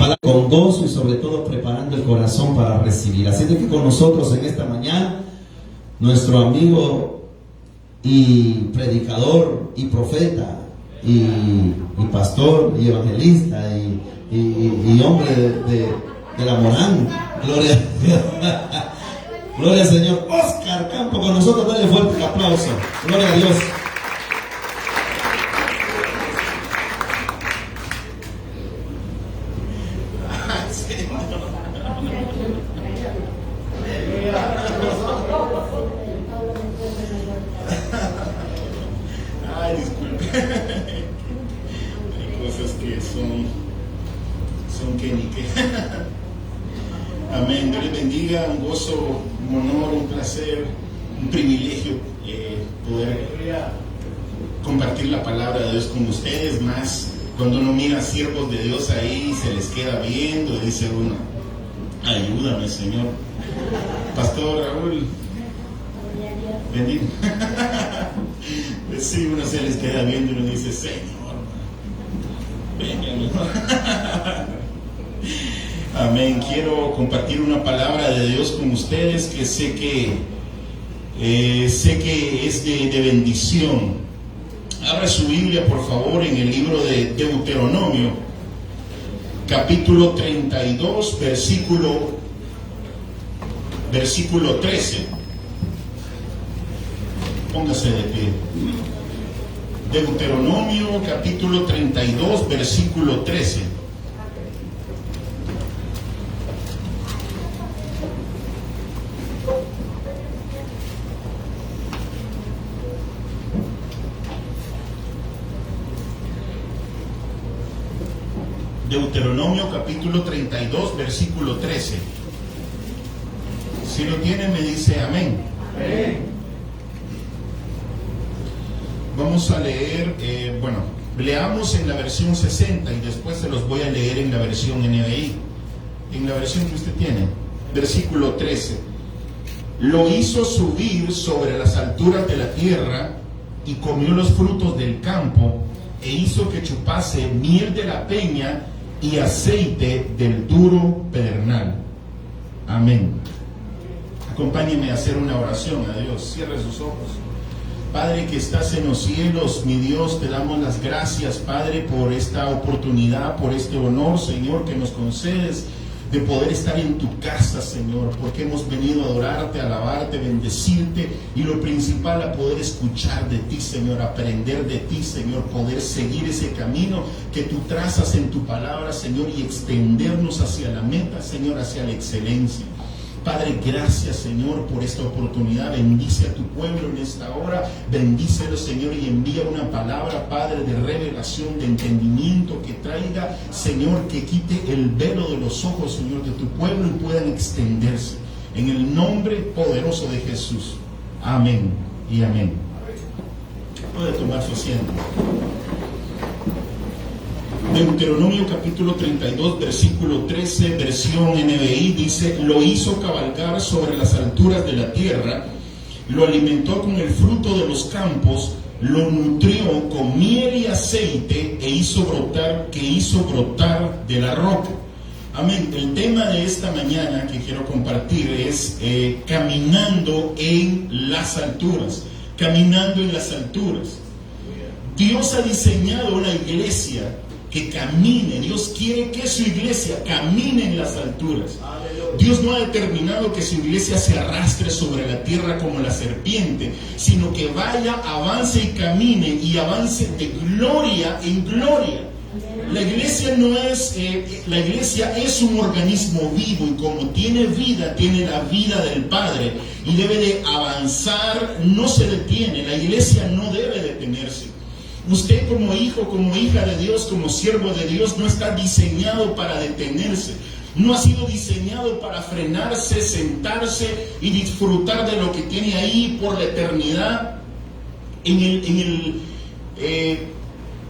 palabra con gozo y sobre todo preparando el corazón para recibir. Así de que con nosotros en esta mañana, nuestro amigo y predicador y profeta y pastor y evangelista y hombre de la Morán, gloria a Dios. Gloria al Señor. Oscar Campo con nosotros, dale fuerte el aplauso. Gloria a Dios. Ay, disculpe. Hay cosas que son que ni que. Amén. Dios les bendiga. Un gozo, un honor, un placer, un privilegio poder compartir la palabra de Dios con ustedes. Más cuando uno mira siervos de Dios ahí, se les queda viendo y dice uno: ayúdame, Señor. Pastor Raúl, bendigo. Pues sí, uno se les queda viendo y uno dice: Señor, venga. Amén. Quiero compartir una palabra de Dios con ustedes que sé que es de bendición. Abra su Biblia, por favor, en el libro de Deuteronomio, capítulo 32, versículo 13. Póngase de pie. Deuteronomio, capítulo 32, versículo 13. Deuteronomio capítulo 32, versículo 13. Si lo tiene, me dice amén. Amén. Vamos a leer, leamos en la versión 60 y después se los voy a leer en la versión NBI. En la versión que usted tiene, versículo 13. Lo hizo subir sobre las alturas de la tierra y comió los frutos del campo e hizo que chupase miel de la peña y aceite del duro pedernal. Amén. Acompáñeme a hacer una oración a Dios. Cierre sus ojos. Padre que estás en los cielos, mi Dios, te damos las gracias, Padre, por esta oportunidad, por este honor, Señor, que nos concedes de poder estar en tu casa, Señor, porque hemos venido a adorarte, a alabarte, bendecirte y lo principal, a poder escuchar de ti, Señor, aprender de ti, Señor, poder seguir ese camino que tú trazas en tu palabra, Señor, y extendernos hacia la meta, Señor, hacia la excelencia. Padre, gracias, Señor, por esta oportunidad. Bendice a tu pueblo en esta hora. Bendícelo, Señor, y envía una palabra, Padre, de revelación, de entendimiento, que traiga, Señor, que quite el velo de los ojos, Señor, de tu pueblo y puedan extenderse. En el nombre poderoso de Jesús. Amén y amén. Puede tomar su asiento. Deuteronomio capítulo 32, versículo 13, versión NBI, dice: lo hizo cabalgar sobre las alturas de la tierra, lo alimentó con el fruto de los campos, lo nutrió con miel y aceite que hizo brotar de la roca. Amén. El tema de esta mañana que quiero compartir es caminando en las alturas. Caminando en las alturas. Dios ha diseñado una iglesia que camine. Dios quiere que su iglesia camine en las alturas. Dios no ha determinado que su iglesia se arrastre sobre la tierra como la serpiente, sino que vaya, avance y camine y avance de gloria en gloria. La iglesia la iglesia es un organismo vivo y como tiene vida, tiene la vida del Padre y debe de avanzar, no se detiene. La iglesia no debe detenerse. Usted como hijo, como hija de Dios, como siervo de Dios, no está diseñado para detenerse. No ha sido diseñado para frenarse, sentarse y disfrutar de lo que tiene ahí por la eternidad. En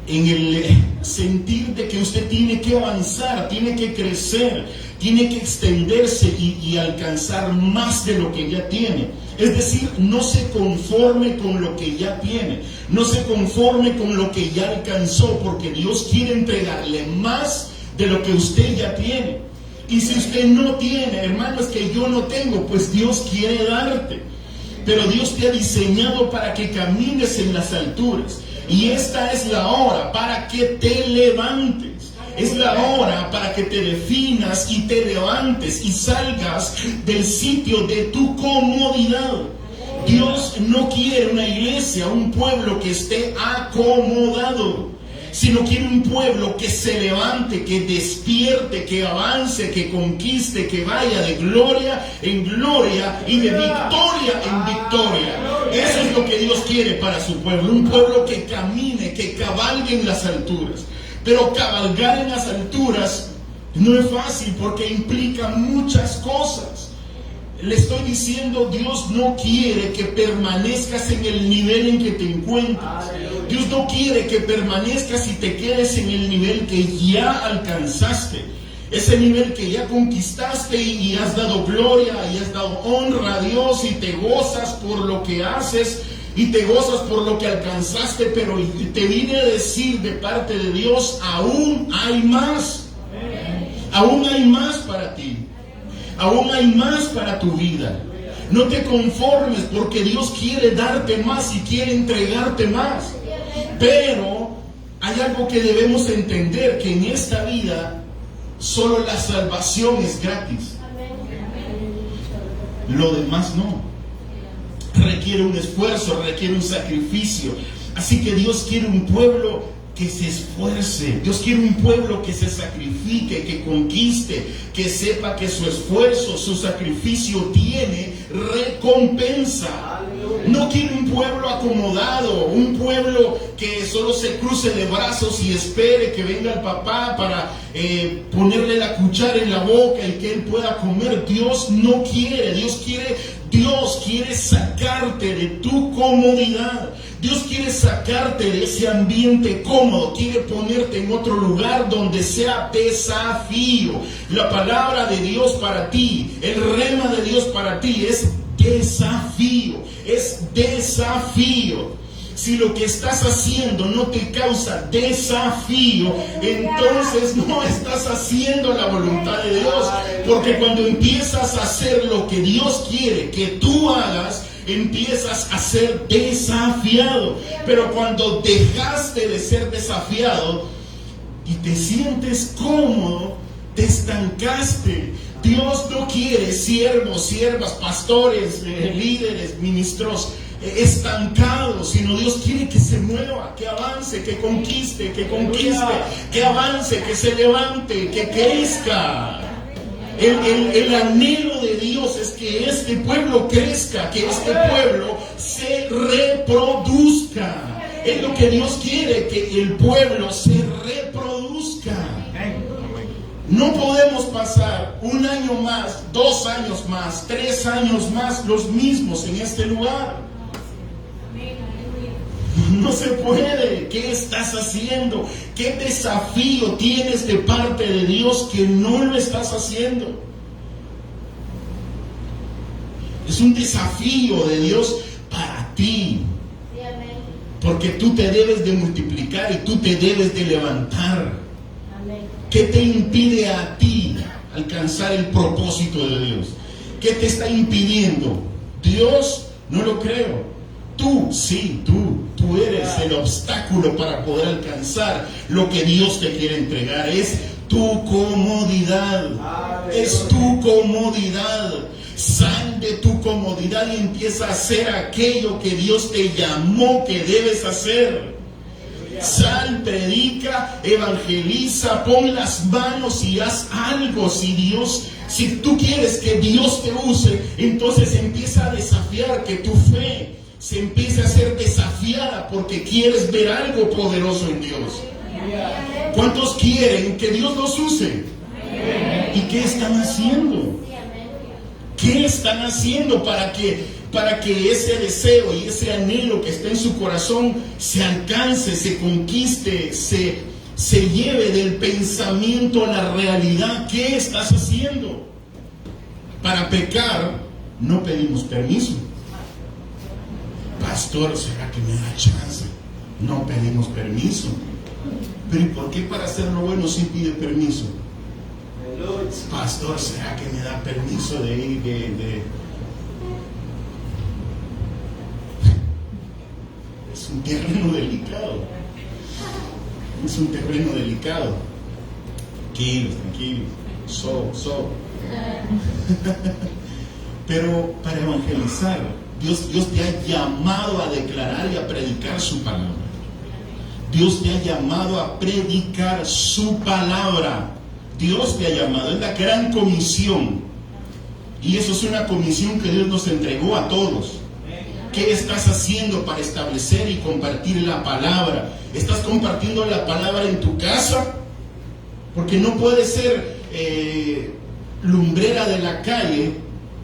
el sentir de que usted tiene que avanzar, tiene que crecer, tiene que extenderse y alcanzar más de lo que ya tiene. Es decir, no se conforme con lo que ya tiene, no se conforme con lo que ya alcanzó, porque Dios quiere entregarle más de lo que usted ya tiene. Y si usted no tiene, hermano, es que yo no tengo, pues Dios quiere darte. Pero Dios te ha diseñado para que camines en las alturas. Y esta es la hora para que te levantes. Es la hora para que te definas y te levantes y salgas del sitio de tu comodidad. Dios no quiere una iglesia, un pueblo que esté acomodado, sino quiere un pueblo que se levante, que despierte, que avance, que conquiste, que vaya de gloria en gloria y de victoria en victoria. Eso es lo que Dios quiere para su pueblo, un pueblo que camine, que cabalgue en las alturas. Pero cabalgar en las alturas no es fácil porque implica muchas cosas. Le estoy diciendo, Dios no quiere que permanezcas en el nivel en que te encuentras. Dios no quiere que permanezcas y te quedes en el nivel que ya alcanzaste. Ese nivel que ya conquistaste y has dado gloria y has dado honra a Dios y te gozas por lo que haces y te gozas por lo que alcanzaste, pero te vine a decir de parte de Dios, aún hay más. Aún hay más para ti. Aún hay más para tu vida. No te conformes porque Dios quiere darte más y quiere entregarte más. Pero hay algo que debemos entender, que en esta vida solo la salvación es gratis. Lo demás no. Requiere un esfuerzo, requiere un sacrificio. Así que Dios quiere un pueblo que se esfuerce. Dios quiere un pueblo que se sacrifique, que conquiste, que sepa que su esfuerzo, su sacrificio tiene recompensa. No quiere un pueblo acomodado, un pueblo que solo se cruce de brazos y espere que venga el papá para ponerle la cuchara en la boca y que él pueda comer. Dios no quiere, Dios quiere sacarte de tu comodidad. Dios quiere sacarte de ese ambiente cómodo, quiere ponerte en otro lugar donde sea desafío. La palabra de Dios para ti, el rema de Dios para ti es desafío, es desafío. Si lo que estás haciendo no te causa desafío, entonces no estás haciendo la voluntad de Dios. Porque cuando empiezas a hacer lo que Dios quiere que tú hagas, empiezas a ser desafiado. Pero cuando dejaste de ser desafiado y te sientes cómodo, te estancaste. Dios no quiere siervos, siervas, pastores, líderes, ministros estancados, sino Dios quiere que se mueva, que avance, que conquiste, que avance, que se levante, que crezca. El anhelo de Dios es que este pueblo crezca, que este pueblo se reproduzca. Es lo que Dios quiere, que el pueblo se reproduzca. No podemos pasar un año más, 2 años más, 3 años más los mismos en este lugar. No se puede. ¿Qué estás haciendo? ¿Qué desafío tienes de parte de Dios que no lo estás haciendo? Es un desafío de Dios para ti. Porque tú te debes de multiplicar y tú te debes de levantar. ¿Qué te impide a ti alcanzar el propósito de Dios? ¿Qué te está impidiendo? Dios, no lo creo. Tú, sí, tú eres el obstáculo para poder alcanzar lo que Dios te quiere entregar. Es tu comodidad. Es tu comodidad. Sal de tu comodidad y empieza a hacer aquello que Dios te llamó que debes hacer. Sal, predica, evangeliza, pon las manos y haz algo. Si tú quieres que Dios te use, entonces empieza a desafiar que tu fe se empiece a ser desafiada porque quieres ver algo poderoso en Dios. ¿Cuántos quieren que Dios los use? ¿Y qué están haciendo? ¿Qué están haciendo para que ese deseo y ese anhelo que está en su corazón se alcance, se conquiste, se lleve del pensamiento a la realidad? ¿Qué estás haciendo? Para pecar no pedimos permiso. Pastor, ¿será que me da chance? No pedimos permiso. Pero ¿y por qué para hacer lo bueno sí pide permiso? Pastor, ¿será que me da permiso de ir? Es un terreno delicado. Es un terreno delicado. Tranquilos. Pero para evangelizar, Dios te ha llamado a declarar y a predicar su palabra. Dios te ha llamado a predicar su palabra. Dios te ha llamado, es la gran comisión. Y eso es una comisión que Dios nos entregó a todos. ¿Qué estás haciendo para establecer y compartir la palabra? ¿Estás compartiendo la palabra en tu casa? Porque no puede ser lumbrera de la calle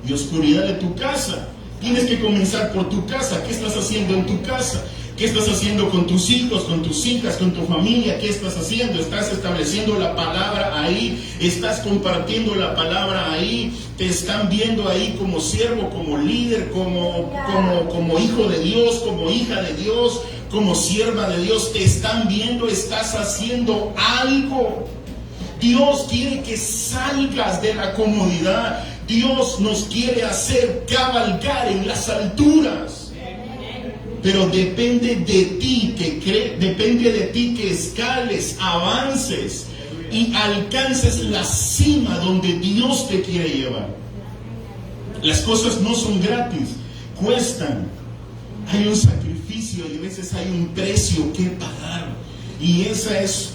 y oscuridad de tu casa. Tienes que comenzar por tu casa. ¿Qué estás haciendo en tu casa? ¿Qué estás haciendo con tus hijos, con tus hijas, con tu familia? ¿Qué estás haciendo? ¿Estás estableciendo la palabra ahí? ¿Estás compartiendo la palabra ahí? ¿Te están viendo ahí como siervo, como líder, como hijo de Dios, como hija de Dios, como sierva de Dios? ¿Te están viendo? ¿Estás haciendo algo? Dios quiere que salgas de la comodidad. Dios nos quiere hacer cabalgar en las alturas. Pero depende de ti depende de ti que escales, avances y alcances la cima donde Dios te quiere llevar. Las cosas no son gratis, cuestan. Hay un sacrificio y a veces hay un precio que pagar. Y esa es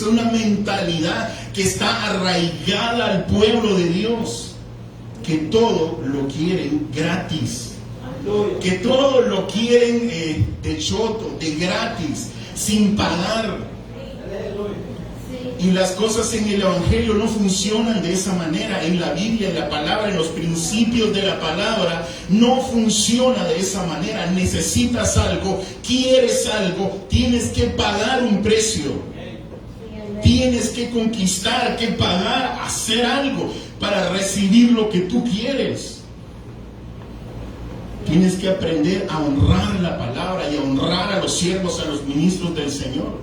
una mentalidad que está arraigada al pueblo de Dios, que todo lo quieren gratis. Que todo lo quieren de choto, de gratis, sin pagar. Y las cosas en el Evangelio no funcionan de esa manera. En la Biblia, en la palabra, en los principios de la palabra, no funciona de esa manera. Necesitas algo, quieres algo, tienes que pagar un precio. Tienes que conquistar, que pagar, hacer algo para recibir lo que tú quieres. Tienes que aprender a honrar la palabra y a honrar a los siervos, a los ministros del Señor.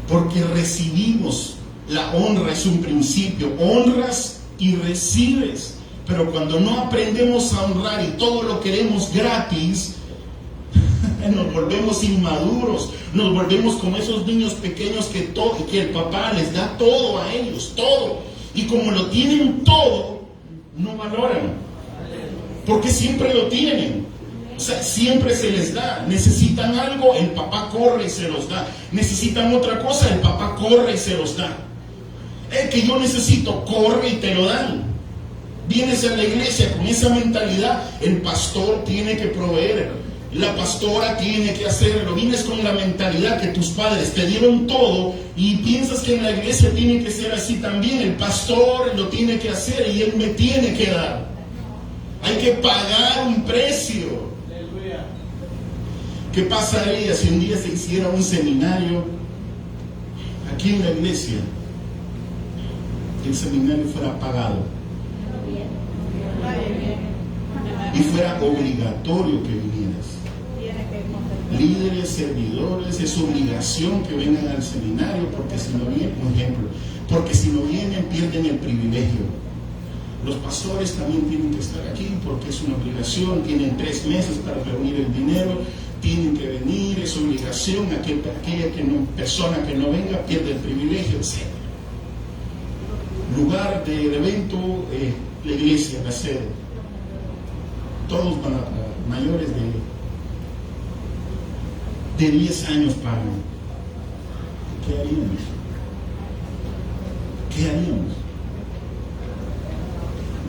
Porque recibimos, la honra es un principio, honras y recibes. Pero cuando no aprendemos a honrar y todo lo queremos gratis, nos volvemos inmaduros, nos volvemos como esos niños pequeños que el papá les da todo a ellos, todo. Y como lo tienen todo, no valoran. Porque siempre lo tienen. O sea, siempre se les da. Necesitan algo, el papá corre y se los da. Necesitan otra cosa, el papá corre y se los da. Que yo necesito, corre y te lo dan. Vienes a la iglesia con esa mentalidad, el pastor tiene que proveer, la pastora tiene que hacerlo. Vienes con la mentalidad que tus padres te dieron todo y piensas que en la iglesia tiene que ser así también. El pastor lo tiene que hacer y él me tiene que dar. Hay que pagar un precio. ¿Qué pasaría si un día se hiciera un seminario aquí en la iglesia? Que el seminario fuera pagado y fuera obligatorio que vinieras. Líderes, servidores, es obligación que vengan al seminario, porque si no vienen, por ejemplo, porque si no vienen pierden el privilegio. Los pastores también tienen que estar aquí porque es una obligación, tienen 3 meses para reunir el dinero, tienen que venir, es obligación. Aquella persona que no venga pierde el privilegio, etc. Lugar del evento, la iglesia, la sede. Todos mayores de 10 años pagan. ¿Qué haríamos? ¿Qué haríamos?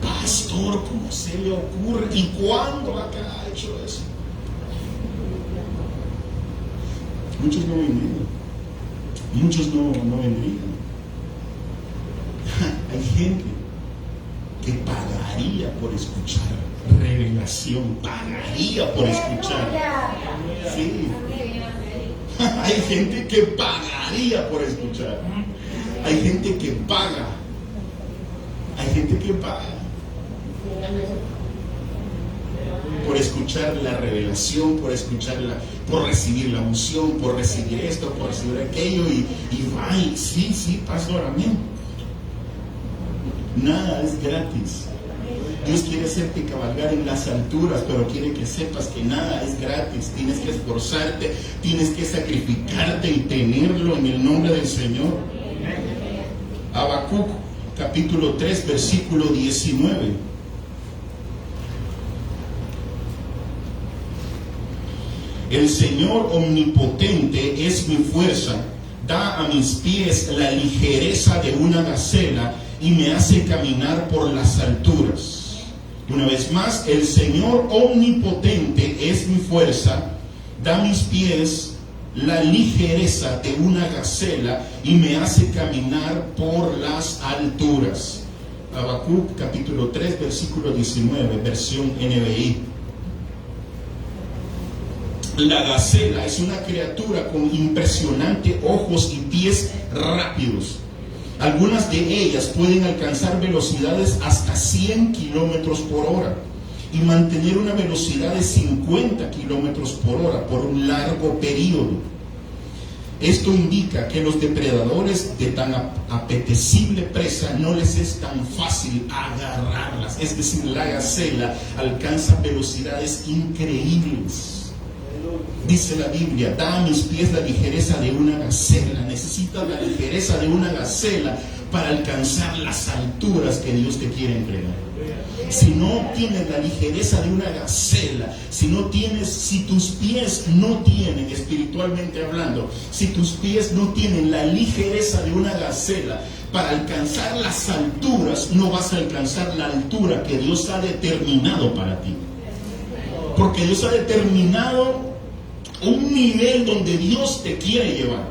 Pastor, ¿cómo se le ocurre? ¿Y cuándo acá ha hecho eso? Muchos no vendrían. Muchos no vendrían. Hay gente que pagaría por escuchar revelación, pagaría por escuchar. Sí. Hay gente que pagaría por escuchar. Hay gente que paga. Hay gente que paga. por escuchar la revelación, por recibir la unción, por recibir esto, por recibir aquello, y va, y sí, pastor, amén. Nada es gratis. Dios quiere hacerte cabalgar en las alturas, pero quiere que sepas que nada es gratis. Tienes que esforzarte, tienes que sacrificarte y tenerlo en el nombre del Señor. Habacuc, capítulo 3, versículo 19. El Señor omnipotente es mi fuerza, da a mis pies la ligereza de una gacela y me hace caminar por las alturas. Una vez más, el Señor omnipotente es mi fuerza, da a mis pies la ligereza de una gacela y me hace caminar por las alturas. Habacuc capítulo 3 versículo 19, versión NBI. La gacela es una criatura con impresionantes ojos y pies rápidos. Algunas de ellas pueden alcanzar velocidades hasta 100 kilómetros por hora y mantener una velocidad de 50 kilómetros por hora por un largo periodo. Esto indica que los depredadores de tan apetecible presa no les es tan fácil agarrarlas. Es decir, la gacela alcanza velocidades increíbles. Dice la Biblia, da a mis pies la ligereza de una gacela. Necesitas la ligereza de una gacela para alcanzar las alturas que Dios te quiere entregar. Si no tienes la ligereza de una gacela, si tus pies no tienen, espiritualmente hablando, si tus pies no tienen la ligereza de una gacela para alcanzar las alturas, no vas a alcanzar la altura que Dios ha determinado para ti. Porque Dios ha determinado un nivel donde Dios te quiere llevar.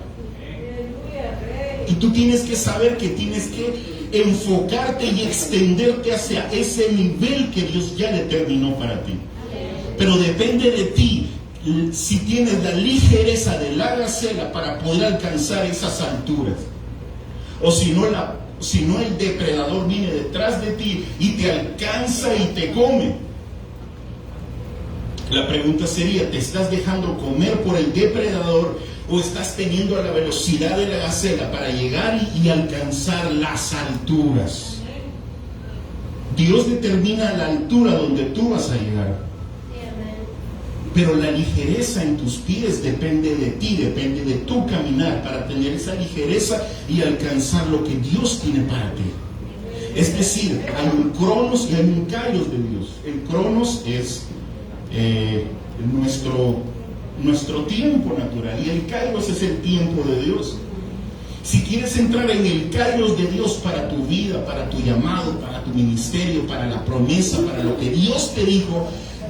Y tú tienes que saber que tienes que enfocarte y extenderte hacia ese nivel que Dios ya determinó para ti. Pero depende de ti si tienes la ligereza de la gacela para poder alcanzar esas alturas. O si no el depredador viene detrás de ti y te alcanza y te come. La pregunta sería, ¿te estás dejando comer por el depredador o estás teniendo la velocidad de la gacela para llegar y alcanzar las alturas? Dios determina la altura donde tú vas a llegar. Pero la ligereza en tus pies depende de ti, depende de tu caminar para tener esa ligereza y alcanzar lo que Dios tiene para ti. Es decir, hay un cronos y hay un kairos de Dios. El cronos es nuestro tiempo natural y el kairos es el tiempo de Dios. Si quieres entrar en el kairos de Dios para tu vida, para tu llamado, para tu ministerio, para la promesa, para lo que Dios te dijo,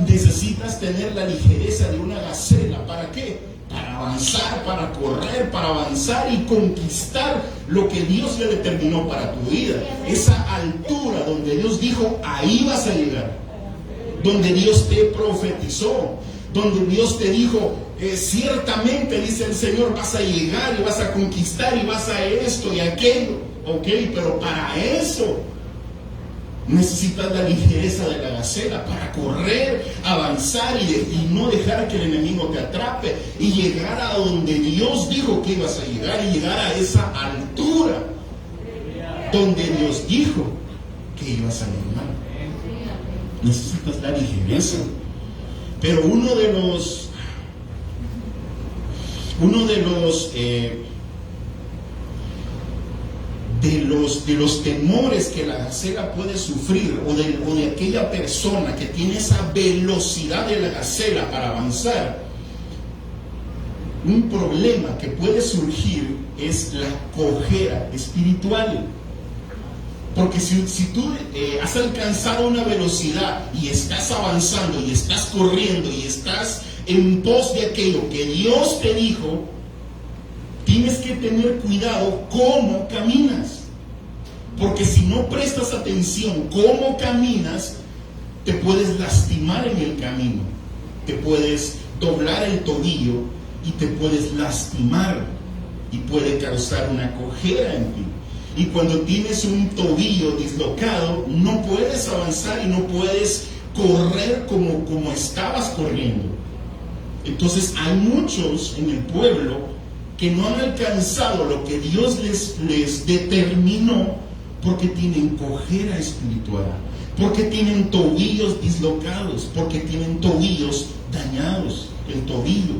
necesitas tener la ligereza de una gacela. ¿Para qué? Para avanzar, para correr, para avanzar y conquistar lo que Dios le determinó para tu vida. Esa altura donde Dios dijo, ahí vas a llegar. Donde Dios te profetizó, donde Dios te dijo, ciertamente, dice el Señor, vas a llegar y vas a conquistar y vas a esto y aquello. Ok, pero para eso necesitas la ligereza de la gacela para correr, avanzar y no dejar que el enemigo te atrape y llegar a donde Dios dijo que ibas a llegar y llegar a esa altura donde Dios dijo que ibas a llegar. Necesitas la ligereza. Pero uno de los temores que la gacela puede sufrir o de aquella persona que tiene esa velocidad de la gacela para avanzar, un problema que puede surgir es la cojera espiritual. Porque si tú has alcanzado una velocidad y estás avanzando y estás corriendo y estás en pos de aquello que Dios te dijo, tienes que tener cuidado cómo caminas. Porque si no prestas atención cómo caminas, te puedes lastimar en el camino. Te puedes doblar el tobillo y te puedes lastimar y puede causar una cojera en ti. Y cuando tienes un tobillo dislocado, no puedes avanzar y no puedes correr como estabas corriendo. Entonces hay muchos en el pueblo que no han alcanzado lo que Dios les determinó porque tienen cojera espiritual, porque tienen tobillos dislocados, porque tienen tobillos dañados, el tobillo.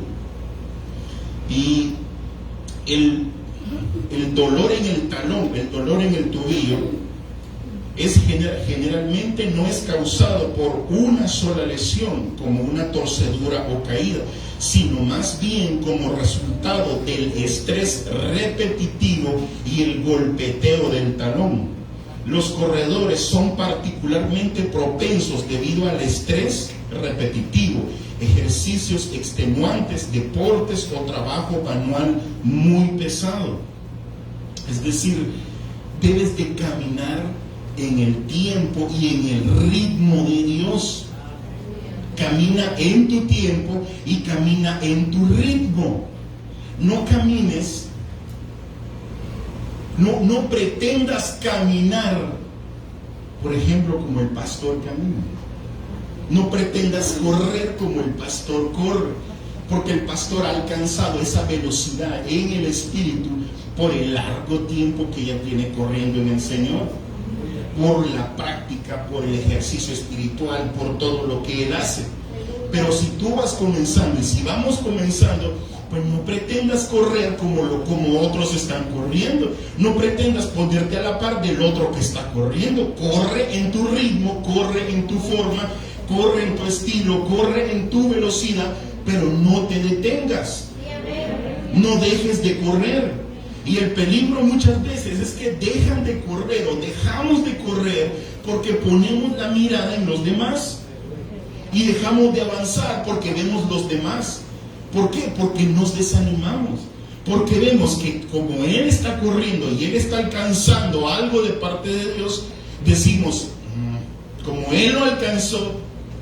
Y el dolor en el talón, el dolor en el tobillo, generalmente no es causado por una sola lesión, como una torcedura o caída, sino más bien como resultado del estrés repetitivo y el golpeteo del talón. Los corredores son particularmente propensos debido al estrés repetitivo, ejercicios extenuantes, deportes o trabajo manual muy pesado. Es decir, debes de caminar en el tiempo y en el ritmo de Dios. Camina en tu tiempo y camina en tu ritmo. No camines, no pretendas caminar, por ejemplo, como el pastor camina. No pretendas correr como el pastor corre, porque el pastor ha alcanzado esa velocidad en el espíritu por el largo tiempo que ya tiene corriendo en el Señor, por la práctica, por el ejercicio espiritual, por todo lo que Él hace. Pero si tú vas comenzando, y si vamos comenzando, pues no pretendas correr como otros están corriendo. No pretendas ponerte a la par del otro que está corriendo. Corre en tu ritmo, corre en tu forma, corre en tu estilo, corre en tu velocidad, pero no te detengas. No dejes de correr. Y el peligro muchas veces es que dejan de correr o dejamos de correr porque ponemos la mirada en los demás y dejamos de avanzar porque vemos los demás. ¿Por qué? Porque nos desanimamos, porque vemos que como Él está corriendo y Él está alcanzando algo de parte de Dios, decimos, como Él lo alcanzó,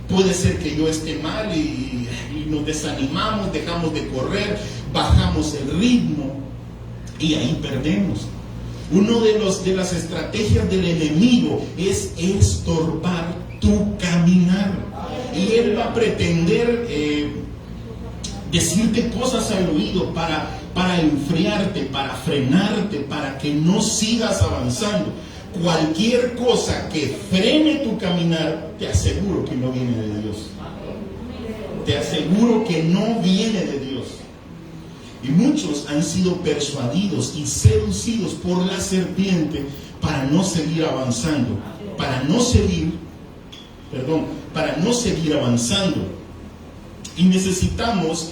puede ser que yo esté mal, y nos desanimamos, dejamos de correr, bajamos el ritmo y ahí perdemos. Uno de las estrategias del enemigo es estorbar tu caminar, y él va a pretender decirte cosas al oído para enfriarte, para frenarte, para que no sigas avanzando. Cualquier cosa que frene tu caminar, te aseguro que no viene de Dios. Te aseguro que no viene de Dios. Y muchos han sido persuadidos y seducidos por la serpiente para no seguir avanzando, para no seguir avanzando. Y necesitamos,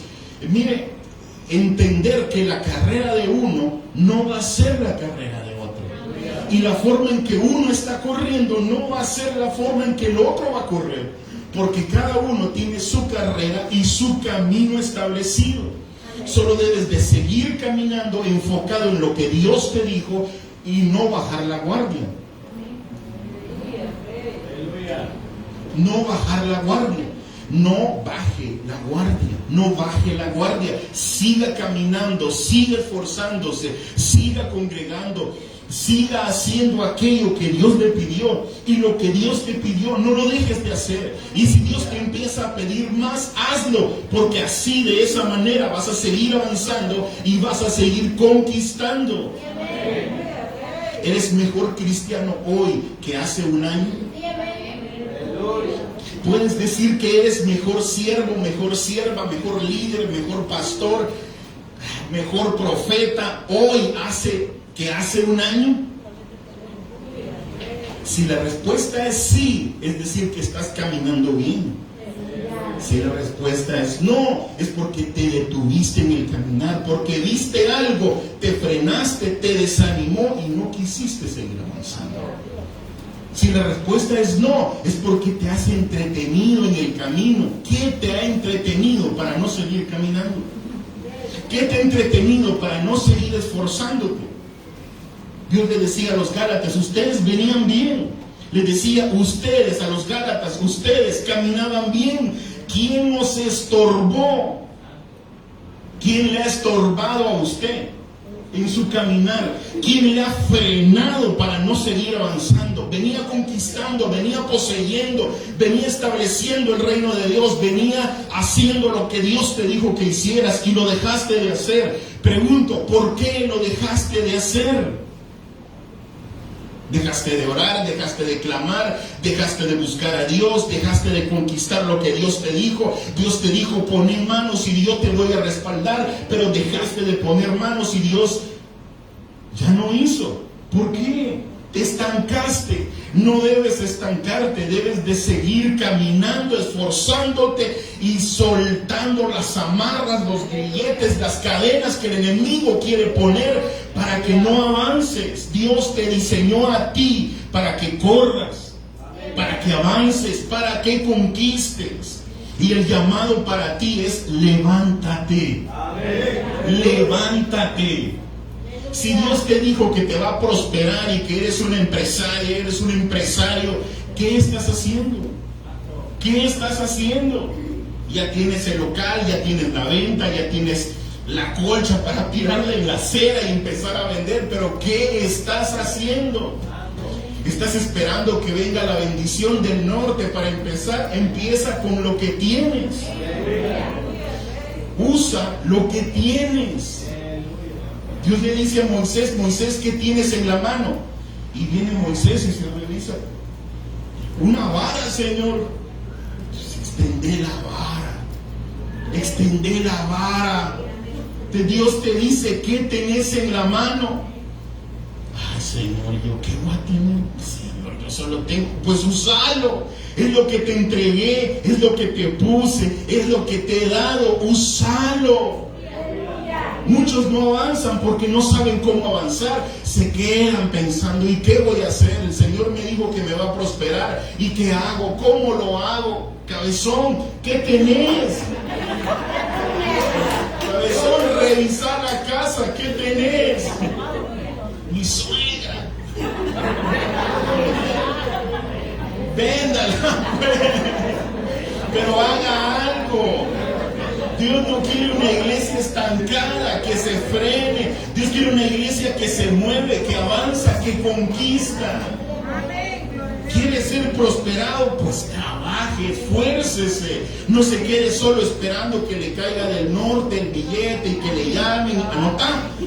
entender que la carrera de uno no va a ser la carrera de otro. Y la forma en que uno está corriendo no va a ser la forma en que el otro va a correr, porque cada uno tiene su carrera y su camino establecido. Solo debes de seguir caminando enfocado en lo que Dios te dijo y no bajar la guardia. No bajar la guardia. No baje la guardia. No baje la guardia. Siga caminando, siga esforzándose, siga congregando, siga haciendo aquello que Dios le pidió. Y lo que Dios te pidió, no lo dejes de hacer. Y si Dios te empieza a pedir más, hazlo, porque así, de esa manera, vas a seguir avanzando y vas a seguir conquistando. ¿Eres mejor cristiano hoy que hace un año? Puedes decir que eres mejor siervo, mejor sierva, mejor líder, mejor pastor, mejor profeta hoy que hace un año. Si la respuesta es sí, es decir que estás caminando bien. Si la respuesta es no, es porque te detuviste en el caminar, porque viste algo, te frenaste, te desanimó y no quisiste seguir avanzando. Si la respuesta es no, es porque te has entretenido en el camino. ¿Qué te ha entretenido para no seguir caminando? ¿Qué te ha entretenido para no seguir esforzándote? Dios le decía a los Gálatas, ustedes venían bien. Le decía ustedes a los Gálatas, ustedes caminaban bien. ¿Quién os estorbó? ¿Quién le ha estorbado a usted? en su caminar? ¿Quién le ha frenado para no seguir avanzando? Venía conquistando, venía poseyendo, venía estableciendo el reino de Dios, venía haciendo lo que Dios te dijo que hicieras y lo dejaste de hacer. Pregunto, ¿por qué lo dejaste de hacer? Dejaste de orar, dejaste de clamar, dejaste de buscar a Dios, dejaste de conquistar lo que Dios te dijo. Dios te dijo, pon manos y yo te voy a respaldar, pero dejaste de poner manos y Dios ya no hizo. ¿Por qué? Te estancaste. No debes estancarte, debes de seguir caminando, esforzándote y soltando las amarras, los grilletes, las cadenas que el enemigo quiere poner para que no avances. Dios te diseñó a ti para que corras, para que avances, para que conquistes. Y el llamado para ti es levántate. Levántate. Si Dios te dijo que te va a prosperar y que eres una empresaria, eres un empresario, ¿qué estás haciendo? ¿Qué estás haciendo? Ya tienes el local, ya tienes la venta, ya tienes la colcha para tirarla en la acera y empezar a vender, pero ¿qué estás haciendo? ¿Estás esperando que venga la bendición del norte para empezar? Empieza con lo que tienes. Usa lo que tienes. Dios le dice a Moisés, Moisés, ¿qué tienes en la mano? Y viene Moisés y se revisa. Una vara, Señor. Extendé la vara. Extendé la vara. Dios te dice, ¿qué tenés en la mano? Ay, Señor, ¿yo qué voy a tener? Señor, yo solo tengo. Pues usalo. Es lo que te entregué, es lo que te puse, es lo que te he dado. Usalo. Muchos no avanzan porque no saben cómo avanzar. Se quedan pensando, ¿y qué voy a hacer? El Señor me dijo que me va a prosperar. ¿Y qué hago? ¿Cómo lo hago? Cabezón, ¿qué tenés? Cabezón, revisar la casa, ¿qué tenés? Mi suegra. Véndala, pero haga algo. Dios no quiere una iglesia estancada, que se frene. Dios quiere una iglesia que se mueve, que avanza, que conquista. ¿Quiere ser prosperado? Pues trabaje, esfuércese. No se quede solo esperando que le caiga del norte el billete y que le llamen.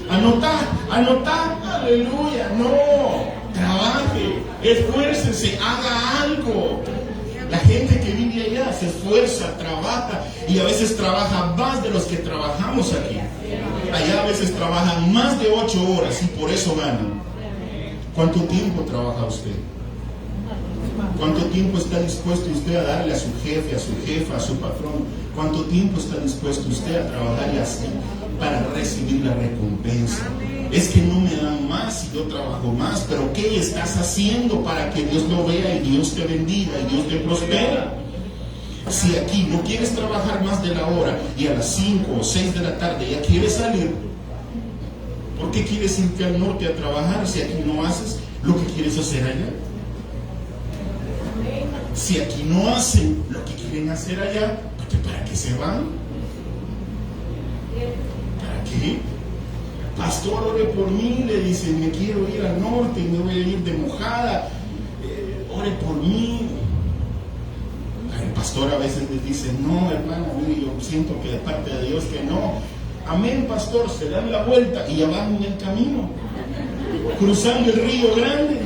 Anotá. Aleluya. No, trabaje, esfuércese, haga algo. La gente que vive allá se esfuerza, trabaja y a veces trabaja más de los que trabajamos aquí. Allá a veces trabajan más de 8 horas y por eso ganan. ¿Cuánto tiempo trabaja usted? ¿Cuánto tiempo está dispuesto usted a darle a su jefe, a su jefa, a su patrón? ¿Cuánto tiempo está dispuesto usted a trabajar y así para recibir la recompensa? Es que no me dan más y yo trabajo más, pero ¿qué estás haciendo para que Dios lo vea y Dios te bendiga y Dios te prospera? Si aquí no quieres trabajar más de la hora y a las 5 o 6 de la tarde ya quieres salir, ¿por qué quieres irte al norte a trabajar si aquí no haces lo que quieres hacer allá? Si aquí no hacen lo que quieren hacer allá, ¿para qué se van? ¿Para qué? Pastor, ore por mí, le dicen, me quiero ir al norte y me voy a ir de mojada. Ore por mí. El pastor a veces les dice, no, hermano, yo siento que de parte de Dios que no. Amén, pastor, se dan la vuelta y ya van en el camino, cruzando el río Grande.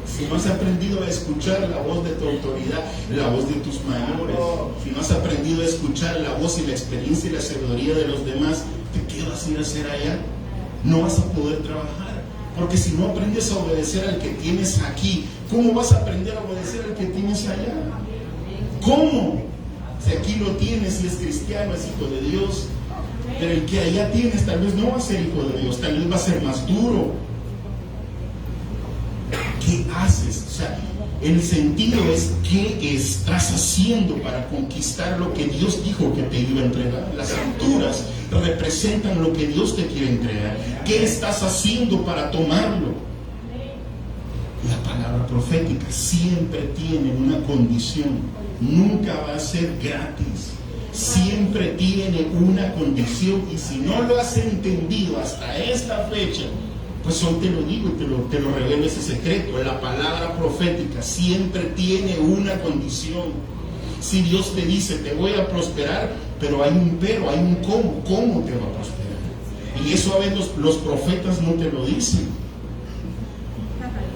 Si no has aprendido a escuchar la voz de tu autoridad, la voz de tus mayores, si no has aprendido a escuchar la voz y la experiencia y la sabiduría de los demás, ¿qué vas a ir a hacer allá? No vas a poder trabajar, porque si no aprendes a obedecer al que tienes aquí, ¿cómo vas a aprender a obedecer al que tienes allá? ¿Cómo? Si aquí lo tienes y es cristiano, es hijo de Dios, pero el que allá tienes tal vez no va a ser hijo de Dios, tal vez va a ser más duro. ¿Qué haces? O sea, el sentido es ¿qué estás haciendo para conquistar lo que Dios dijo que te iba a entregar? Las alturas representan lo que Dios te quiere entregar. ¿Qué estás haciendo para tomarlo? La palabra profética siempre tiene una condición. Nunca va a ser gratis. siempre tiene una condición, y si no lo has entendido hasta esta fecha, pues hoy te lo digo y te lo revelo ese secreto. La palabra profética siempre tiene una condición. Si Dios te dice te voy a prosperar, pero hay un pero, hay un cómo te va a prosperar. Y eso a veces los profetas no te lo dicen.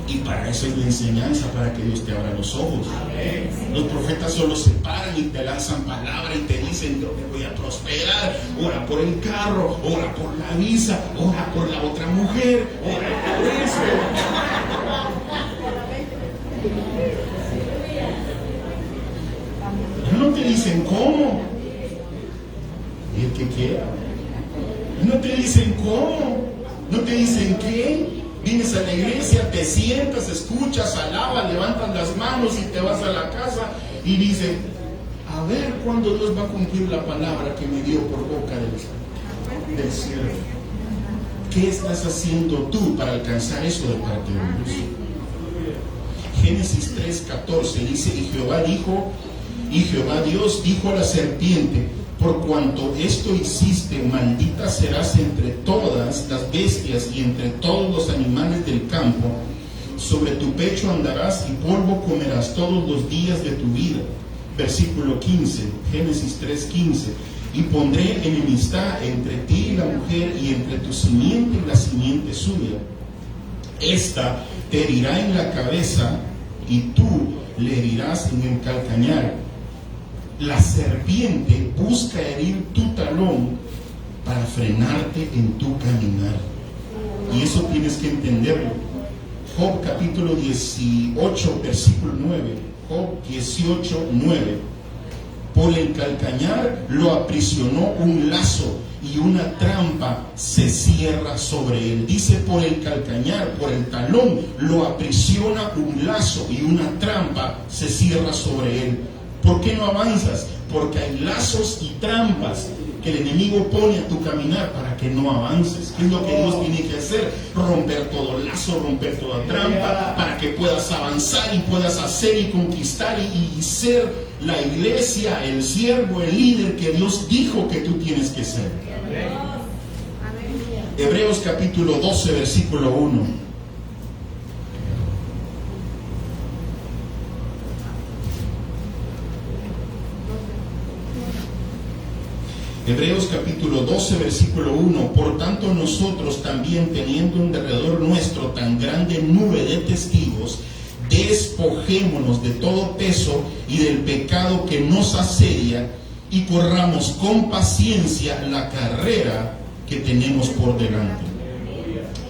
Y para eso es la enseñanza, para que Dios te abra los ojos. Los profetas solo se paran y te lanzan palabra y te dicen yo te voy a prosperar, ora por el carro, ora por la visa, ora por la otra mujer, ora por esto. No te dicen cómo, y el que quiera. No te dicen cómo, no te dicen qué. Vienes a la iglesia, te sientas, escuchas, alabas, levantas las manos y te vas a la casa y dices, a ver cuándo Dios va a cumplir la palabra que me dio por boca del cielo. ¿Qué estás haciendo tú para alcanzar eso de parte de Dios? Génesis 3:14 dice, y Jehová Dios dijo a la serpiente, por cuanto esto hiciste, maldita serás entre todas las bestias y entre todos los animales del campo. Sobre tu pecho andarás y polvo comerás todos los días de tu vida. Versículo 15, Génesis 3:15. Y pondré enemistad entre ti y la mujer, y entre tu simiente y la simiente suya. Esta te herirá en la cabeza, y tú le herirás en el calcañar. La serpiente busca herir tu talón para frenarte en tu caminar. Y eso tienes que entenderlo. Job capítulo 18, versículo 9. Job 18, 9. Por el calcañar lo aprisionó un lazo, y una trampa se cierra sobre él. Dice por el calcañar, por el talón, lo aprisiona un lazo y una trampa se cierra sobre él. ¿Por qué no avanzas? Porque hay lazos y trampas que el enemigo pone a tu caminar para que no avances. ¿Qué es lo que Dios tiene que hacer? Romper todo lazo, romper toda trampa, para que puedas avanzar y puedas hacer y conquistar y ser la iglesia, el siervo, el líder que Dios dijo que tú tienes que ser. Hebreos capítulo 12, versículo 1. Hebreos capítulo 12, versículo 1. Por tanto nosotros también, teniendo en derredor nuestro tan grande nube de testigos, despojémonos de todo peso y del pecado que nos asedia, y corramos con paciencia la carrera que tenemos por delante.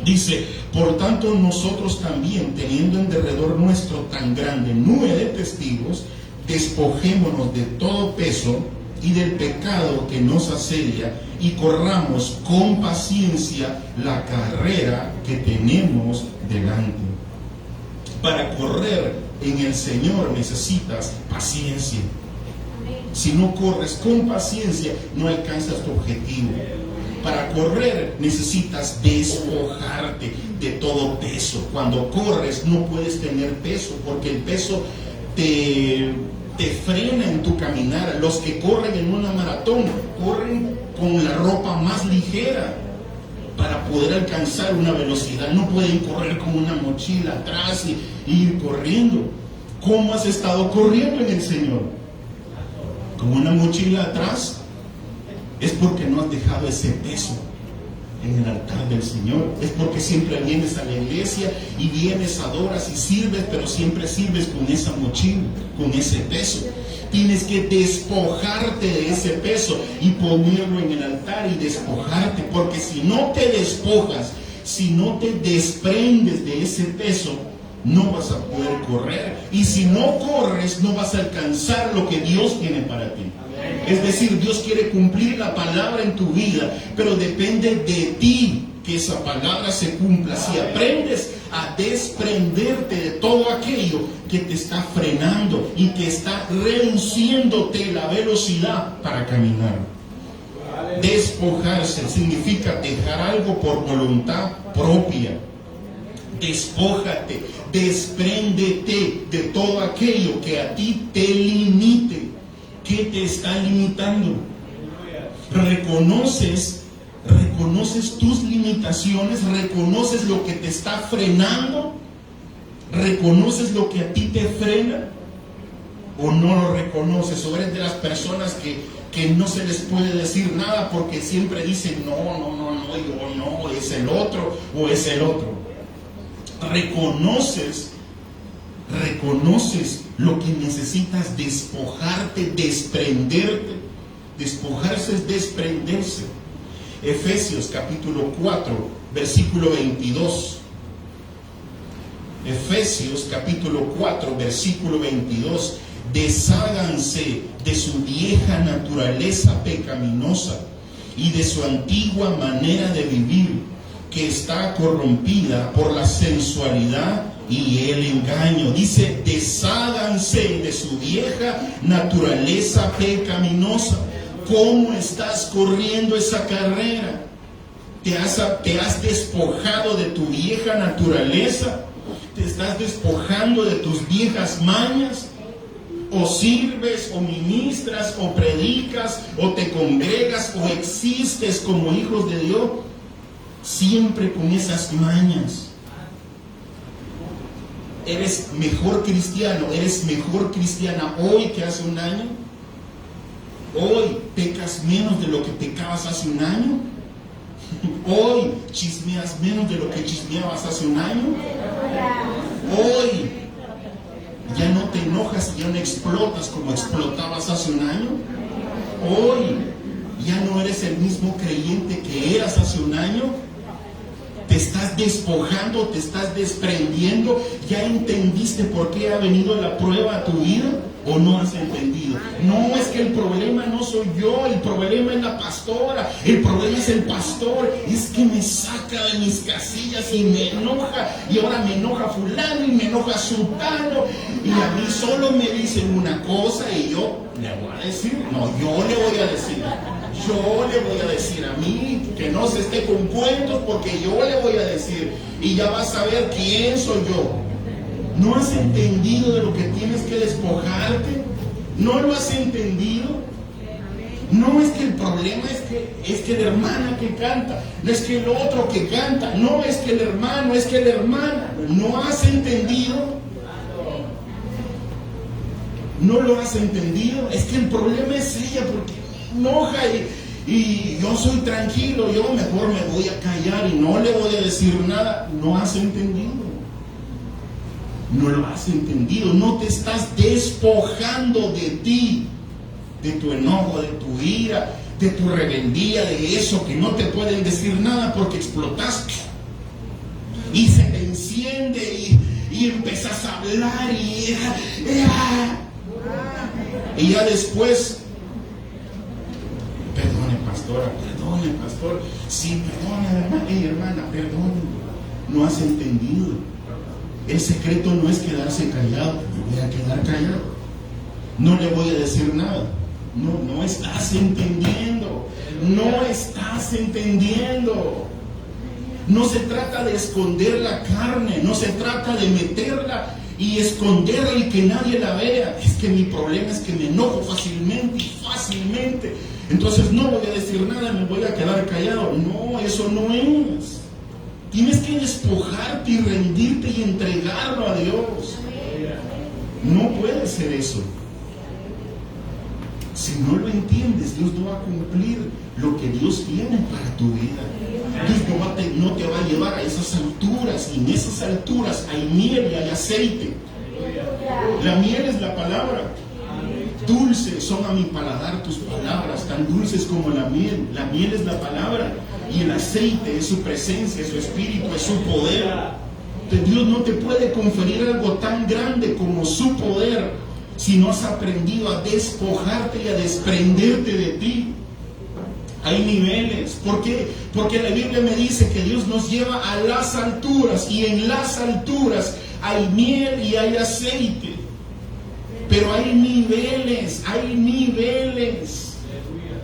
Dice, por tanto nosotros también, teniendo en derredor nuestro tan grande nube de testigos, despojémonos de todo peso y del pecado que nos asedia, y corramos con paciencia la carrera que tenemos delante. Para correr en el Señor necesitas paciencia. Si no corres con paciencia, no alcanzas tu objetivo. Para correr necesitas despojarte de todo peso. Cuando corres no puedes tener peso, porque el peso te frena en tu caminar. Los que corren en una maratón corren con la ropa más ligera para poder alcanzar una velocidad. No pueden correr con una mochila atrás y ir corriendo. ¿Cómo has estado corriendo en el Señor? ¿Con una mochila atrás? Es porque no has dejado ese peso en el altar del Señor. Es porque siempre vienes a la iglesia y vienes, adoras y sirves, pero siempre sirves con esa mochila, con ese peso. Tienes que despojarte de ese peso y ponerlo en el altar y despojarte, porque si no te despojas, si no te desprendes de ese peso, no vas a poder correr. Y si no corres, no vas a alcanzar lo que Dios tiene para ti. Es decir, Dios quiere cumplir la palabra en tu vida, pero depende de ti que esa palabra se cumpla. Si aprendes a desprenderte de todo aquello que te está frenando y que está reduciéndote la velocidad para caminar. Despojarse significa dejar algo por voluntad propia. Despójate, despréndete de todo aquello que a ti te limite, ¿Qué te está limitando? Reconoces tus limitaciones, reconoces lo que te está frenando, reconoces lo que a ti te frena, o no lo reconoces, o eres de las personas que no se les puede decir nada porque siempre dicen no, yo no, es el otro o es el otro. Reconoces lo que necesitas despojarte, desprenderte. Despojarse es desprenderse. Efesios capítulo 4, versículo 22. Efesios capítulo 4, versículo 22. Desháganse de su vieja naturaleza pecaminosa y de su antigua manera de vivir, que está corrompida por la sensualidad y el engaño. Dice, desháganse de su vieja naturaleza pecaminosa. ¿Cómo estás corriendo esa carrera? ¿Te has despojado de tu vieja naturaleza? ¿Te estás despojando de tus viejas mañas? ¿O sirves, o ministras, o predicas, o te congregas, o existes como hijos de Dios siempre con esas mañas? ¿Eres mejor cristiano, eres mejor cristiana hoy que hace un año? ¿Hoy pecas menos de lo que pecabas hace un año? ¿Hoy chismeas menos de lo que chismeabas hace un año? ¿Hoy ya no te enojas y ya no explotas como explotabas hace un año? ¿Hoy ya no eres el mismo creyente que eras hace un año? ¿Te estás despojando, te estás desprendiendo? ¿Ya entendiste por qué ha venido la prueba a tu vida? ¿O no has entendido? No, es que el problema no soy yo, el problema es la pastora, el problema es el pastor, es que me saca de mis casillas y me enoja, y ahora me enoja fulano y me enoja sultano, y a mí solo me dicen una cosa y yo le voy a decir, yo le voy a decir a mí, que no se esté con cuentos, porque yo le voy a decir, y ya vas a ver quién soy yo. ¿No has entendido de lo que tienes que despojarte? ¿No lo has entendido? No es que el problema es que la hermana que canta, no es que el otro que canta, no es que el hermano, es que la hermana. ¿No has entendido? ¿No lo has entendido? Es que el problema es ella porque me enoja y yo soy tranquilo, yo mejor me voy a callar y no le voy a decir nada. ¿No has entendido? No lo has entendido, no te estás despojando de ti, de tu enojo, de tu ira, de tu rebeldía, de eso que no te pueden decir nada porque explotaste y se te enciende y empezás a hablar y ya después, perdone pastor, sí, perdone hermana, perdone. No has entendido. El secreto no es quedarse callado. Me voy a quedar callado. No le voy a decir nada. No estás entendiendo. No estás entendiendo. No se trata de esconder la carne. No se trata de meterla y esconderla y que nadie la vea. Es que mi problema es que me enojo fácilmente. Entonces no voy a decir nada, me voy a quedar callado. No, eso no es. Tienes que despojarte y rendirte y entregarlo a Dios. No puede ser eso. Si no lo entiendes, Dios no va a cumplir lo que Dios tiene para tu vida. Dios no te va a llevar a esas alturas. Y en esas alturas hay miel y hay aceite. La miel es la palabra. Dulces son a mi paladar tus palabras, tan dulces como la miel. La miel es la palabra. Y el aceite es su presencia, es su espíritu, es su poder. Dios no te puede conferir algo tan grande como su poder si no has aprendido a despojarte y a desprenderte de ti. Hay niveles. ¿Por qué? Porque la Biblia me dice que Dios nos lleva a las alturas y en las alturas hay miel y hay aceite. Pero hay niveles.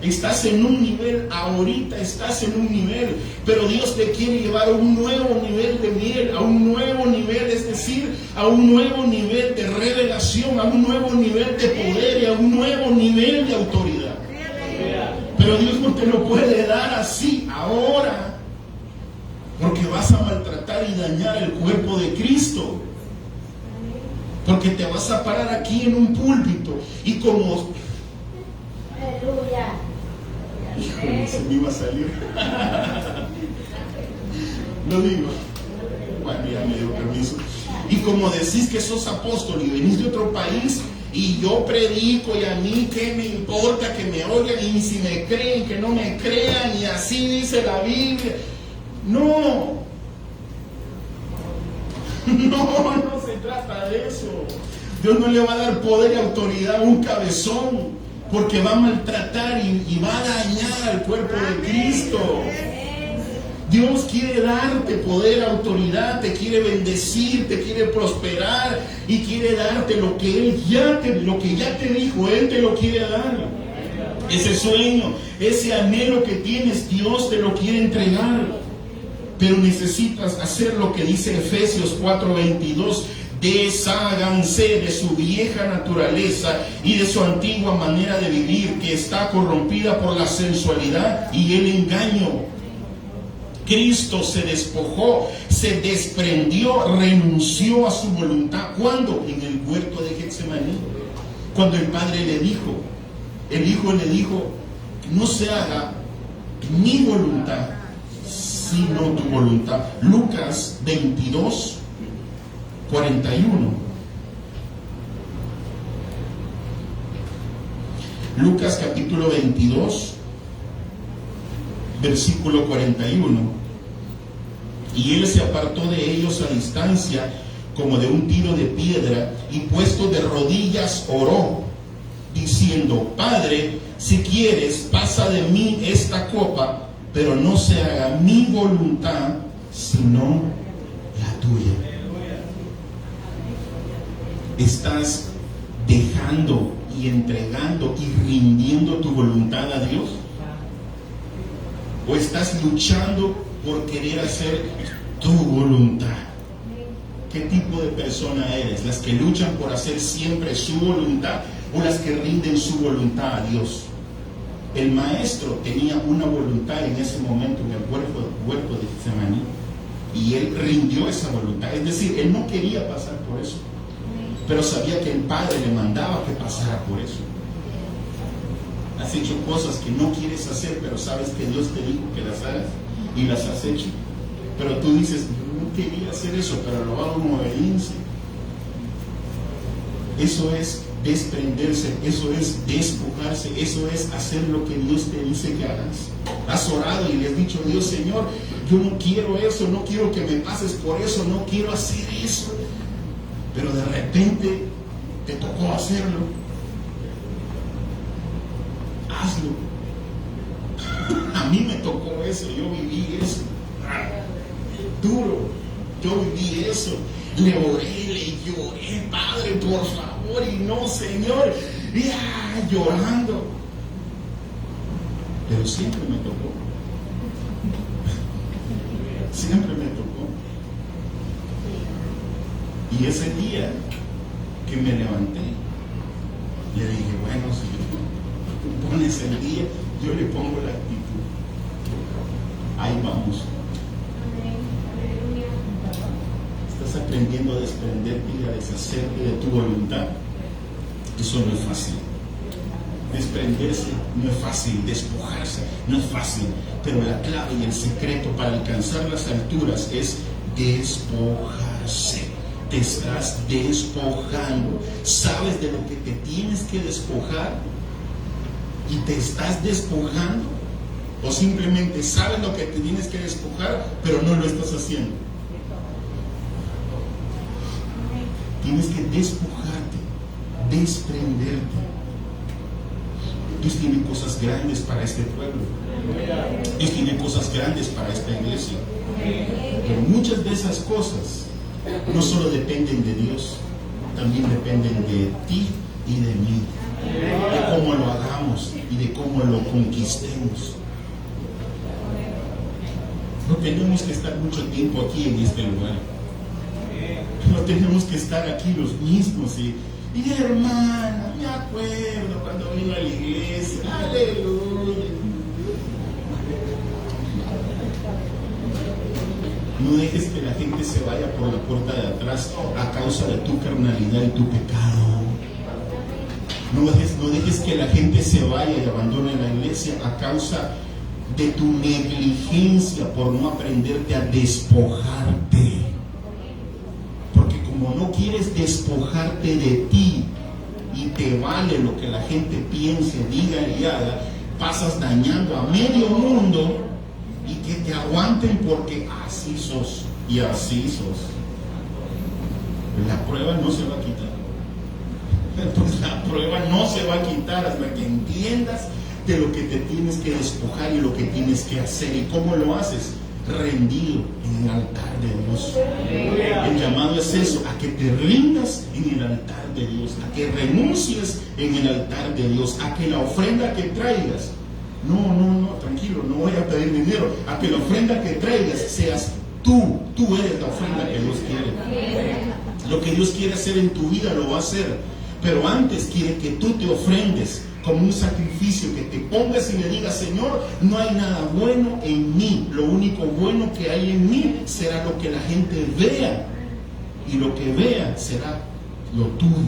Estás en un nivel, ahorita estás en un nivel, pero Dios te quiere llevar a un nuevo nivel de miel, a un nuevo nivel, es decir, a un nuevo nivel de revelación, a un nuevo nivel de poder y a un nuevo nivel de autoridad. Pero Dios no te lo puede dar así ahora, porque vas a maltratar y dañar el cuerpo de Cristo. Porque te vas a parar aquí en un púlpito y como... Aleluya. Híjole, se me iba a salir. Lo digo. Bueno, ya me dio permiso. Y como decís que sos apóstol y venís de otro país y yo predico y a mí qué me importa que me oigan y si me creen, que no me crean y así dice la Biblia. No. No se trata de eso. Dios no le va a dar poder y autoridad a un cabezón, porque va a maltratar y va a dañar al cuerpo de Cristo. Dios quiere darte poder, autoridad, te quiere bendecir, te quiere prosperar y quiere darte lo que ya te dijo, Él te lo quiere dar. Ese sueño, ese anhelo que tienes, Dios te lo quiere entregar. Pero necesitas hacer lo que dice Efesios 4:22. Desháganse de su vieja naturaleza y de su antigua manera de vivir, que está corrompida por la sensualidad y el engaño. Cristo se despojó, se desprendió, renunció a su voluntad. ¿Cuándo? En el huerto de Getsemaní. Cuando el Padre le dijo, el Hijo le dijo, no se haga mi voluntad, sino tu voluntad. Lucas 22:41. Lucas capítulo 22, versículo 41. Y él se apartó de ellos a distancia, como de un tiro de piedra, y puesto de rodillas oró, diciendo: Padre, si quieres, pasa de mí esta copa, pero no se haga mi voluntad, sino la tuya. ¿Estás dejando y entregando y rindiendo tu voluntad a Dios? ¿O estás luchando por querer hacer tu voluntad? ¿Qué tipo de persona eres? ¿Las que luchan por hacer siempre su voluntad o las que rinden su voluntad a Dios? El maestro tenía una voluntad en ese momento en el huerto de Getsemaní y él rindió esa voluntad. Es decir, él no quería pasar por eso, pero sabía que el Padre le mandaba que pasara por eso. Has hecho cosas que no quieres hacer, pero sabes que Dios te dijo que las hagas y las has hecho. Pero tú dices: no quería hacer eso, pero lo hago en obediencia. Eso es desprenderse, eso es despojarse, eso es hacer lo que Dios te dice que hagas. Has orado y le has dicho: Dios, Señor, yo no quiero eso, no quiero que me pases por eso, no quiero hacer eso. Pero de repente te tocó hacerlo. Hazlo. A mí me tocó eso, yo viví eso. Duro, yo viví eso. Le oré, le lloré: Padre, por favor, y no, Señor, ya, llorando. Pero siempre me tocó. Siempre me tocó. Y ese día que me levanté, le dije: bueno, Señor, tú pones el día, yo le pongo la actitud. Ahí vamos. Estás aprendiendo a desprenderte y a deshacerte de tu voluntad. Eso no es fácil. Desprenderse no es fácil, despojarse no es fácil, pero la clave y el secreto para alcanzar las alturas es despojarse. Te estás despojando. ¿Sabes de lo que te tienes que despojar? ¿Y te estás despojando? ¿O simplemente sabes lo que te tienes que despojar, pero no lo estás haciendo? Tienes que despojarte, desprenderte. Dios tiene cosas grandes para este pueblo. Dios tiene cosas grandes para esta iglesia. Pero muchas de esas cosas no solo dependen de Dios, también dependen de ti y de mí. de cómo lo hagamos y de cómo lo conquistemos. No tenemos que estar mucho tiempo aquí en este lugar. No tenemos que estar aquí los mismos. Y hermana, me acuerdo cuando vino a la iglesia. Aleluya. No dejes que la gente se vaya por la puerta de atrás a causa de tu carnalidad y tu pecado. No dejes que la gente se vaya y abandone la iglesia a causa de tu negligencia por no aprenderte a despojarte. Porque como no quieres despojarte de ti y te vale lo que la gente piense, diga y haga, pasas dañando a medio mundo y que te aguanten porque así sos y así sos. La prueba no se va a quitar. Pues la prueba no se va a quitar hasta que entiendas de lo que te tienes que despojar y lo que tienes que hacer. ¿Y cómo lo haces? Rendido en el altar de Dios. El llamado es eso, a que te rindas en el altar de Dios, a que renuncies en el altar de Dios, a que la ofrenda que traigas, no, tranquilo, no voy a pedir dinero, a que la ofrenda que traigas seas tú eres la ofrenda que Dios quiere. Lo que Dios quiere hacer en tu vida lo va a hacer, pero antes quiere que tú te ofrendes como un sacrificio, que te pongas y le digas: Señor, no hay nada bueno en mí, lo único bueno que hay en mí será lo que la gente vea, y lo que vea será lo tuyo,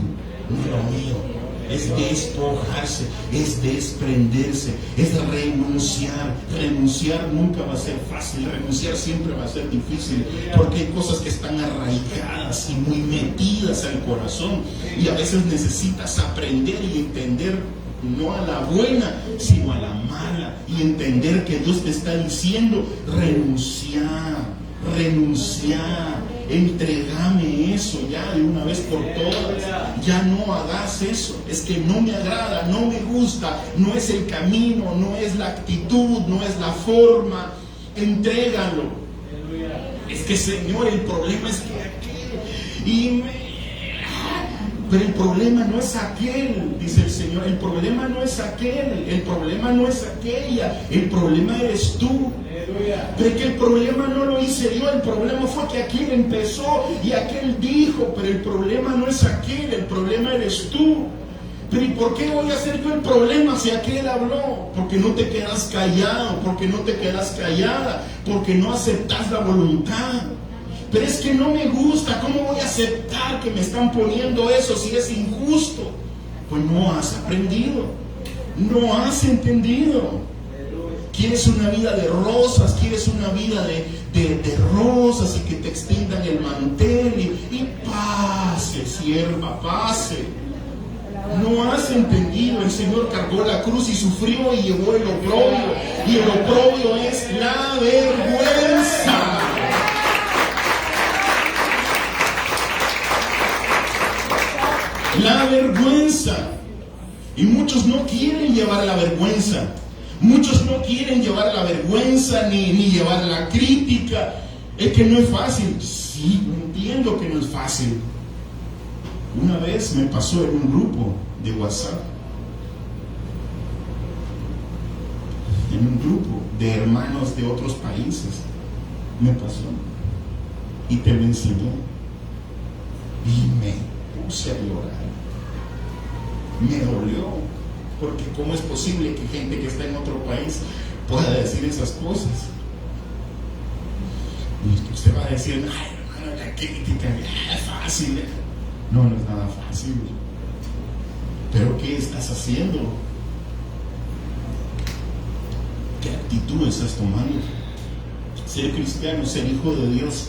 no lo mío. Es despojarse, es desprenderse, es renunciar. Renunciar nunca va a ser fácil, renunciar siempre va a ser difícil, porque hay cosas que están arraigadas y muy metidas al corazón, y a veces necesitas aprender y entender, no a la buena, sino a la mala, y entender que Dios te está diciendo: renunciar, entregame eso ya de una vez por todas, ya no hagas eso, es que no me agrada, no me gusta, no es el camino, no es la actitud, no es la forma, entrégalo. Es que, Señor, el problema es que pero el problema no es aquel, dice el Señor, el problema no es aquel, el problema no es aquella, el problema eres tú. Pero es que el problema no lo hice yo, el problema fue que aquel empezó y aquel dijo, pero el problema no es aquel, el problema eres tú. Pero ¿y por qué voy a hacer yo el problema si aquel habló? Porque no te quedas callado, porque no te quedas callada, porque no aceptas la voluntad. Pero es que no me gusta, ¿cómo voy a aceptar que me están poniendo eso si es injusto? Pues no has aprendido, no has entendido. Quieres una vida de rosas, quieres una vida de rosas y que te extiendan el mantel y pase, sierva, pase. No has entendido, el Señor cargó la cruz y sufrió y llevó el oprobio, y el oprobio es la vergüenza. La vergüenza. Y muchos no quieren llevar la vergüenza. Muchos no quieren llevar la vergüenza ni llevar la crítica. Es que no es fácil. Sí, entiendo que no es fácil. Una vez me pasó en un grupo de WhatsApp, en un grupo de hermanos de otros países, me pasó y te lo enseñé y me puse a llorar. Me dolió, porque ¿cómo es posible que gente que está en otro país pueda decir esas cosas? Y usted va a decir: ay, hermano, la crítica es fácil. No, no es nada fácil. Pero ¿qué estás haciendo? ¿Qué actitud estás tomando? Ser cristiano, ser hijo de Dios,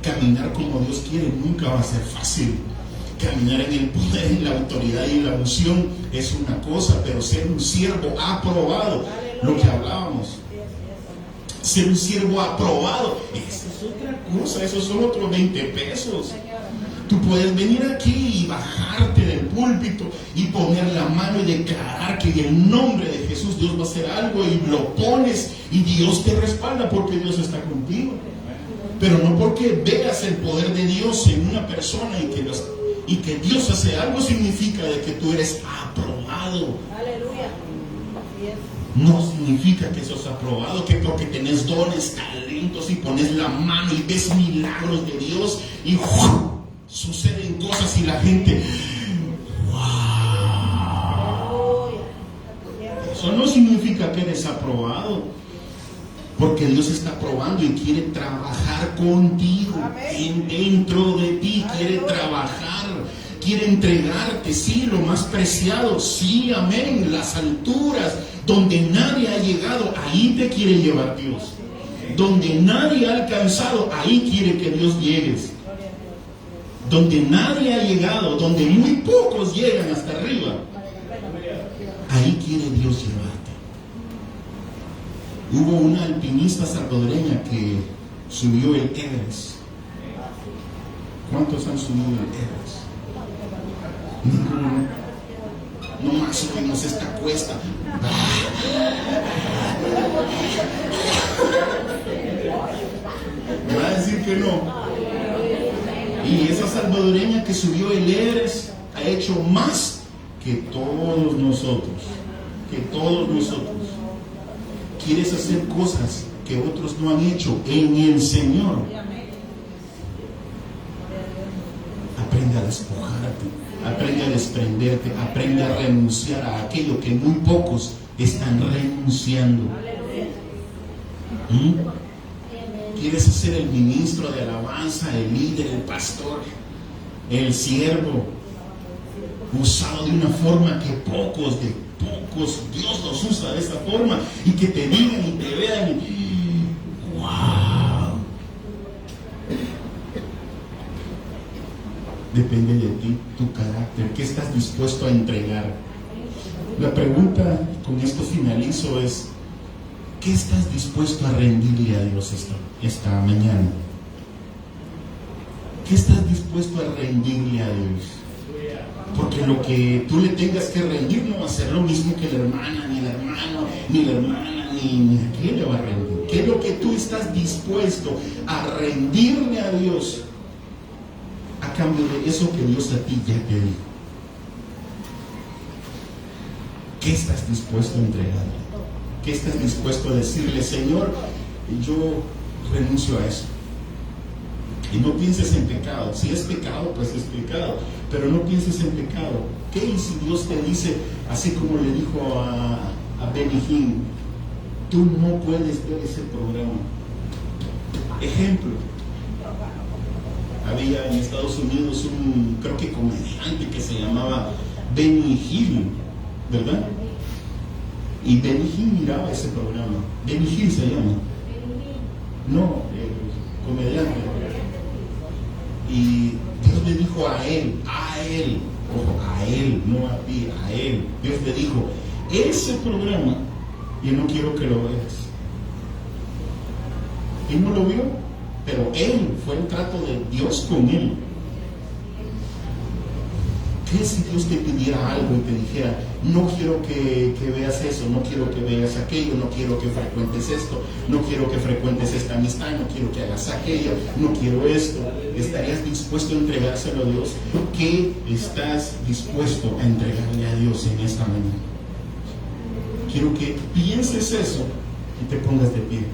caminar como Dios quiere, nunca va a ser fácil. Caminar en el poder, en la autoridad y en la unción es una cosa, pero ser un siervo aprobado, lo que hablábamos, ser un siervo aprobado, eso es otra cosa, esos son otros 20 pesos. Tú puedes venir aquí y bajarte del púlpito y poner la mano y declarar que en el nombre de Jesús Dios va a hacer algo, y lo pones y Dios te respalda porque Dios está contigo. Pero no porque veas el poder de Dios en una persona y que y que Dios hace algo significa de que tú eres aprobado. Aleluya. No significa que sos aprobado, que porque tenés dones, talentos y pones la mano y ves milagros de Dios y ¡uf! Suceden cosas y la gente ¡wow! Eso no significa que eres aprobado, porque Dios está probando y quiere trabajar contigo. Dentro de ti quiere trabajar, quiere entregarte, sí, lo más preciado, sí, amén, las alturas donde nadie ha llegado, ahí te quiere llevar Dios. Donde nadie ha alcanzado, ahí quiere que Dios llegues. Donde nadie ha llegado, donde muy pocos llegan hasta arriba, ahí quiere Dios llevarte. Hubo una alpinista salvadoreña que subió el Everest. ¿Cuántos han subido el Everest? Ninguno. No más subimos esta cuesta. Me va a decir que no. Y esa salvadoreña que subió el Everest ha hecho más que todos nosotros. Que todos nosotros. Quieres hacer cosas que otros no han hecho en el Señor. Aprende a despojarte, aprende a desprenderte, aprende a renunciar a aquello que muy pocos están renunciando. ¿Quieres ser el ministro de alabanza, el líder, el pastor, el siervo, usado de una forma que pocos Dios los usa de esa forma, y que te digan y te vean y wow? Depende de ti, tu carácter, ¿qué estás dispuesto a entregar? La pregunta, con esto finalizo, es: ¿qué estás dispuesto a rendirle a Dios esta mañana? ¿Qué estás dispuesto a rendirle a Dios? Porque lo que tú le tengas que rendir no va a ser lo mismo que la hermana, ni el hermano, ni la hermana, ni a quién le va a rendir. ¿Qué es lo que tú estás dispuesto a rendirle a Dios a cambio de eso que Dios a ti ya te dijo? ¿Qué estás dispuesto a entregarle? ¿Qué estás dispuesto a decirle? Señor, yo renuncio a eso. Y no pienses en pecado. Si es pecado, pues es pecado. Pero no pienses en pecado. ¿Qué si Dios te dice, así como le dijo a Benny Hinn, tú no puedes ver ese programa? Ejemplo. Había en Estados Unidos un, creo que comediante que se llamaba Benny Hill, ¿verdad? Y Benny Hinn miraba ese programa. Benny Hill se llama. No, comediante. Y Dios le dijo a él, ojo, a él, no a ti, a él. Dios le dijo, ese programa, yo no quiero que lo veas. Él no lo vio, pero él, fue el trato de Dios con él. ¿Qué si Dios te pidiera algo y te dijera, no quiero que veas eso, no quiero que veas aquello, no quiero que frecuentes esto, no quiero que frecuentes esta amistad, no quiero que hagas aquello, no quiero esto? ¿Estarías dispuesto a entregárselo a Dios? ¿Qué estás dispuesto a entregarle a Dios en esta mañana? Quiero que pienses eso y te pongas de pie.